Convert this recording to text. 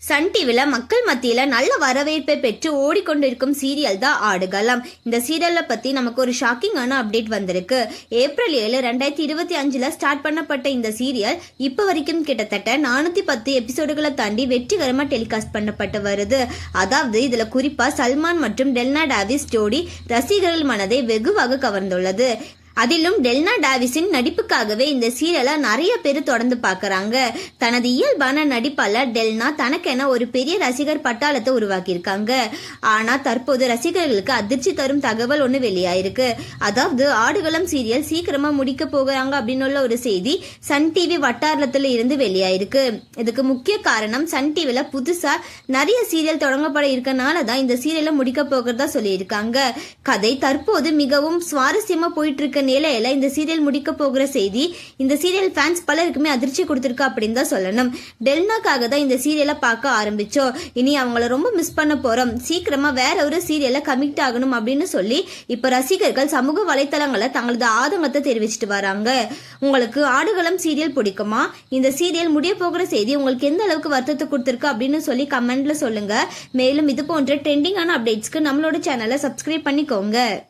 Sun டிவில மக்கள் மத்தியில நல்ல வரவேற்பை பெற்று ஓடிக்கொண்டிருக்கும் சீரியல் தான் ஆடுகளம். இந்த சீரியலை பத்தி நமக்கு ஒரு ஷாக்கிங்கான அப்டேட் வந்திருக்கு. ஏப்ரல் 7, 2025 ஸ்டார்ட் பண்ணப்பட்ட இந்த சீரியல் இப்ப வரைக்கும் கிட்டத்தட்ட 410 எபிசோடுகளை தாண்டி வெற்றிகரமா டெலிகாஸ்ட் பண்ணப்பட்டு வருது. அதாவது இதுல குறிப்பா சல்மான் மற்றும் டெல்னா டாவிஸ் ஜோடி ரசிகர்கள் மனதை வெகுவாக கவர்ந்துள்ளது. அதிலும் டெல்னா டாவிஸின் நடிப்புக்காகவே இந்த சீரியலை நிறைய பேர் தொடர்ந்து பாக்குறாங்க. தனது இயல்பான நடிப்பால டெல்னா தனக்கென ஒரு பெரிய ரசிகர் பட்டாளத்தை உருவாக்கியிருக்காங்க. ஆனா தற்போது ரசிகர்களுக்கு அதிர்ச்சி தரும் தகவல் ஒண்ணு வெளியாயிருக்கு. அதாவது ஆடுகளம் சீரியல் சீக்கிரமா முடிக்க போகிறாங்க அப்படின்னு உள்ள ஒரு செய்தி சன் டிவி வட்டாரத்துல இருந்து வெளியாயிருக்கு. இதுக்கு முக்கிய காரணம் சன் டிவில புதுசா நிறைய சீரியல் தொடங்கப்பட இருக்கனாலதான் இந்த சீரியலை முடிக்க போகிறதா சொல்லியிருக்காங்க. கதை தற்போது மிகவும் சுவாரஸ்யமா போயிட்டு இருக்க நிலையில இந்த சீரியல் முடிக்க போகிற செய்தி இந்த சீரியல் ஃபேன்ஸ் பலருக்குமே அதிர்ச்சி கொடுத்திருக்கு அப்படின்னு தான் சொல்லணும். டெல்னாக்காக தான் இந்த சீரியலை பார்க்க ஆரம்பிச்சோம், இனி அவங்கள ரொம்ப மிஸ் பண்ண போறோம், சீக்கிரமா வேற ஒரு சீரியலை கமிட் ஆகணும் அப்படின்னு சொல்லி இப்ப ரசிகர்கள் சமூக வலைத்தளங்களை தங்களது ஆதங்கத்தை தெரிவிச்சிட்டு வராங்க. உங்களுக்கு ஆடுகளம் சீரியல் பிடிக்குமா? இந்த சீரியல் முடிய போகிற செய்தி உங்களுக்கு எந்த அளவுக்கு வருத்தத்தை கொடுத்திருக்கு அப்படின்னு சொல்லி கமெண்ட்ல சொல்லுங்க. மேலும் இது போன்ற ட்ரெண்டிங்கான அப்டேட்ஸ்க்கு நம்மளோட சேனலை சப்ஸ்கிரைப் பண்ணிக்கோங்க.